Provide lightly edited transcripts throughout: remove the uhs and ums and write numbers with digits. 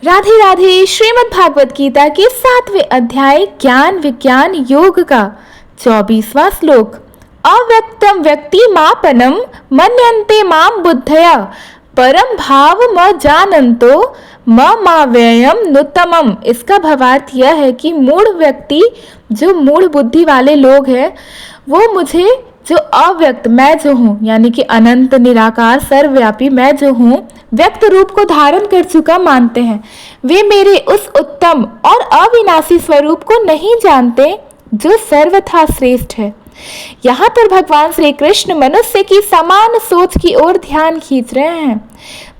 राधे राधे। श्रीमद् भागवत गीता के 7वें अध्याय ज्ञान विज्ञान योग का 24वां श्लोक। अव्यक्तम व्यक्तिमापनम मन्यन्ते माम बुद्धया परम भाव म जानन्तो माव्ययम नुत्तमम। इसका भावार्थ यह है कि मूढ़ व्यक्ति, जो मूढ़ बुद्धि वाले लोग हैं, वो मुझे जो अव्यक्त मैं जो हूँ, यानी कि अनंत निराकार सर्वव्यापी मैं जो हूँ, व्यक्त रूप को धारण कर चुका मानते हैं। वे मेरे उस उत्तम और अविनाशी स्वरूप को नहीं जानते जो सर्वथा श्रेष्ठ है। यहाँ पर भगवान श्री कृष्ण मनुष्य की समान सोच की ओर ध्यान खींच रहे हैं।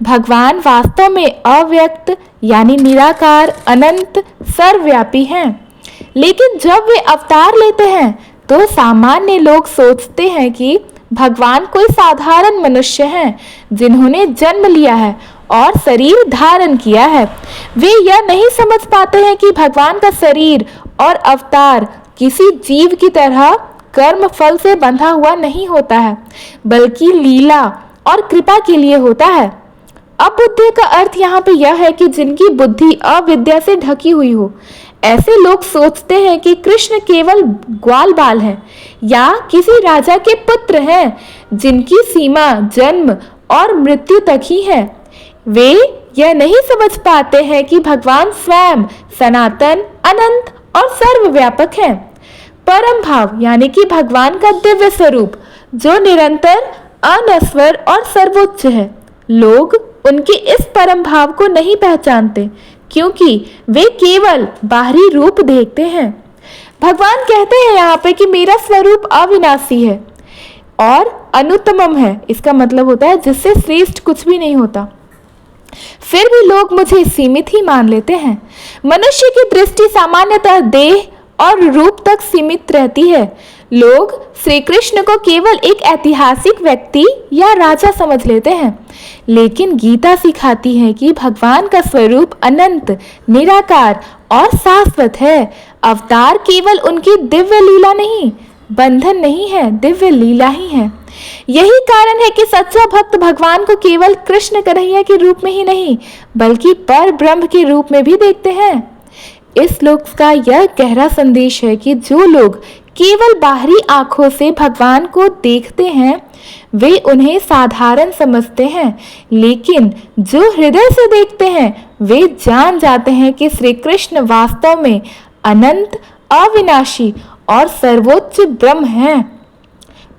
भगवान वास्तव में अव्यक्त यानी निराकार, अनंत, सर्वव्यापी हैं, लेकिन जब वे अवतार लेते हैं तो सामान्य लोग सोचते हैं कि भगवान कोई साधारण मनुष्य हैं जिन्होंने जन्म लिया है और शरीर धारण किया है। वे यह नहीं समझ पाते हैं कि भगवान का शरीर और अवतार किसी जीव की तरह कर्म फल से बंधा हुआ नहीं होता है, बल्कि लीला और कृपा के लिए होता है। अबुद्धि का अर्थ यहाँ पे यह है कि जिनकी बुद्धि अविद्या से ढकी हुई हो। ऐसे लोग सोचते हैं कि कृष्ण केवल ग्वाल बाल हैं या किसी राजा के पुत्र हैं जिनकी सीमा जन्म और मृत्यु तक ही है। वे यह नहीं समझ पाते हैं कि भगवान स्वयं सनातन, अनंत और सर्वव्यापक हैं। परम भाव यानी कि भगवान का दिव्य स्वरूप जो निरंतर, अनस्वर और सर्वोच्च है। लोग उनके इस परम भाव को नहीं पहचानते क्योंकि वे केवल बाहरी रूप देखते हैं। भगवान कहते हैं यहाँ पे कि मेरा स्वरूप अविनाशी है और अनुत्तमम है। इसका मतलब होता है जिससे श्रेष्ठ कुछ भी नहीं होता। फिर भी लोग मुझे सीमित ही मान लेते हैं। मनुष्य की दृष्टि सामान्यतः देह और रूप तक सीमित रहती है। लोग श्री कृष्ण को केवल एक ऐतिहासिक व्यक्ति या राजा समझ लेते हैं, लेकिन गीता सिखाती है कि भगवान का स्वरूप अनंत, निराकार और शाश्वत है। अवतार केवल उनकी दिव्य लीला नहीं, बंधन नहीं है, दिव्य लीला ही है। यही कारण है कि सच्चा भक्त भगवान को केवल कृष्ण कन्हैया के रूप में ही नहीं, बल्कि पर ब्रह्म के रूप में भी देखते हैं। इस श्लोक का यह गहरा संदेश है कि जो लोग केवल बाहरी आंखों से भगवान को देखते हैं वे उन्हें साधारण समझते हैं, लेकिन जो हृदय से देखते हैं वे जान जाते हैं कि श्री कृष्ण वास्तव में अनंत, अविनाशी और सर्वोच्च ब्रह्म हैं।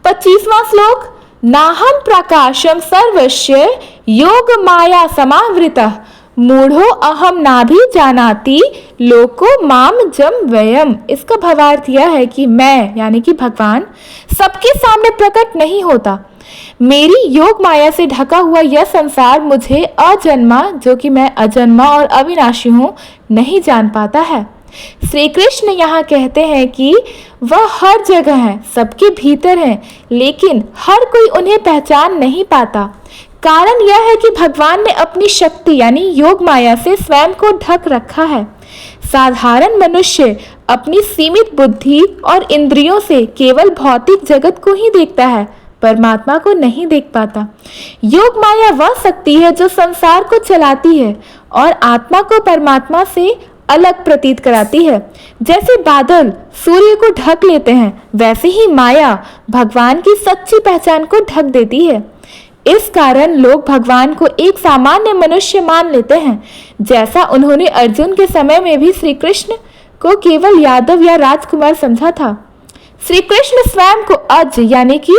25वां श्लोक। नाहं प्रकाशम सर्वस्य योग माया समावृतः मूढ़ो अहम नाभि जानाति लोको माम जम व्ययम। इसका भावार्थ यह है कि मैं यानी कि भगवान सबके सामने प्रकट नहीं होता। मेरी योग माया से ढका हुआ यह संसार मुझे अजन्मा, जो कि मैं अजन्मा और अविनाशी हूँ, नहीं जान पाता है। श्री कृष्ण यहाँ कहते हैं कि वह हर जगह है, सबके भीतर है, लेकिन हर कोई उन्हें पहचान नहीं पाता। कारण यह है कि भगवान ने अपनी शक्ति यानी योग माया से स्वयं को ढक रखा है। साधारण मनुष्य अपनी सीमित बुद्धि और इंद्रियों से केवल भौतिक जगत को ही देखता है, परमात्मा को नहीं देख पाता। योग माया वह शक्ति है जो संसार को चलाती है और आत्मा को परमात्मा से अलग प्रतीत कराती है। जैसे बादल सूर्य को ढक लेते हैं, वैसे ही माया भगवान की सच्ची पहचान को ढक देती है। इस कारण लोग भगवान को एक सामान्य मनुष्य मान लेते हैं, जैसा उन्होंने अर्जुन के समय में भी श्री कृष्ण को केवल यादव या राजकुमार समझा था। श्री कृष्ण स्वयं को अज यानी कि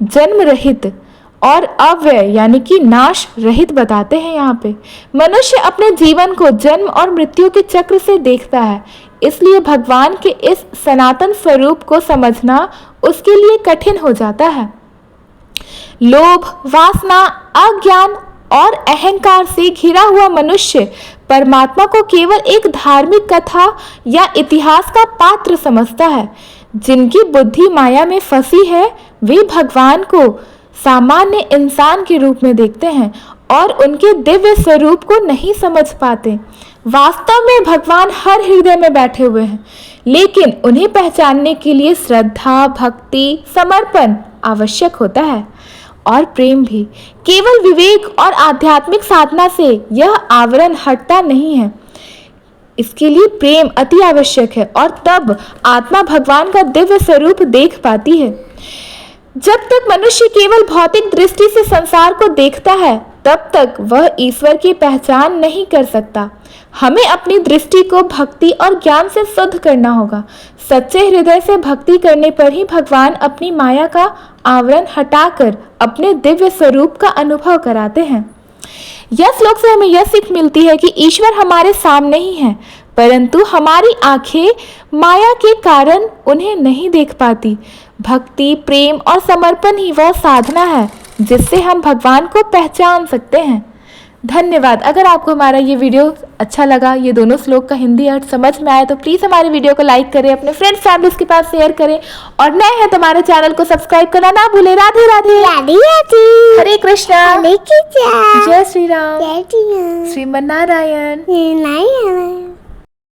जन्म रहित और अव्यय यानी कि नाश रहित बताते हैं। यहाँ पे मनुष्य अपने जीवन को जन्म और मृत्यु के चक्र से देखता है, इसलिए भगवान के इस सनातन स्वरूप को समझना उसके लिए कठिन हो जाता है। लोभ, वासना, अज्ञान और अहंकार से घिरा हुआ मनुष्य परमात्मा को केवल एक धार्मिक कथा या इतिहास का पात्र समझता है। जिनकी बुद्धि माया में फंसी है वे भगवान को सामान्य इंसान के रूप में देखते हैं और उनके दिव्य स्वरूप को नहीं समझ पाते। वास्तव में भगवान हर हृदय में बैठे हुए हैं, लेकिन उन्हें पहचानने के लिए श्रद्धा, भक्ति, समर्पण आवश्यक होता है। और प्रेम भी। केवल विवेक और आध्यात्मिक साधना से यह आवरण हटता नहीं है। इसके लिए प्रेम अति आवश्यक है और तब आत्मा भगवान का दिव्य स्वरूप देख पाती है। जब तक मनुष्य केवल भौतिक दृष्टि से संसार को देखता है तब तक वह ईश्वर की पहचान नहीं कर सकता। हमें अपनी दृष्टि को भक्ति और ज्ञान से शुद्ध करना होगा। सच्चे हृदय से भक्ति करने पर ही भगवान अपनी माया का आवरण हटाकर अपने दिव्य स्वरूप का अनुभव कराते हैं। यह श्लोक से हमें यह सीख मिलती है कि ईश्वर हमारे सामने ही है, परंतु हमारी आंखें माया के कारण उन्हें नहीं देख पाती। भक्ति, प्रेम और समर्पण ही वह साधना है जिससे हम भगवान को पहचान सकते हैं। धन्यवाद। अगर आपको हमारा ये वीडियो अच्छा लगा, ये दोनों श्लोक का हिंदी अर्थ समझ में आए, तो प्लीज़ हमारे वीडियो को लाइक करें, अपने फ्रेंड्स फैमिलीज के पास शेयर करें और नए हैं तो हमारे चैनल को सब्सक्राइब करना ना भूलें। राधे राधे। राधे राधे। हरे कृष्णा। हरे कृष्णा। जय श्री राम। जय श्री राम। श्रीमन नारायण। नारायण।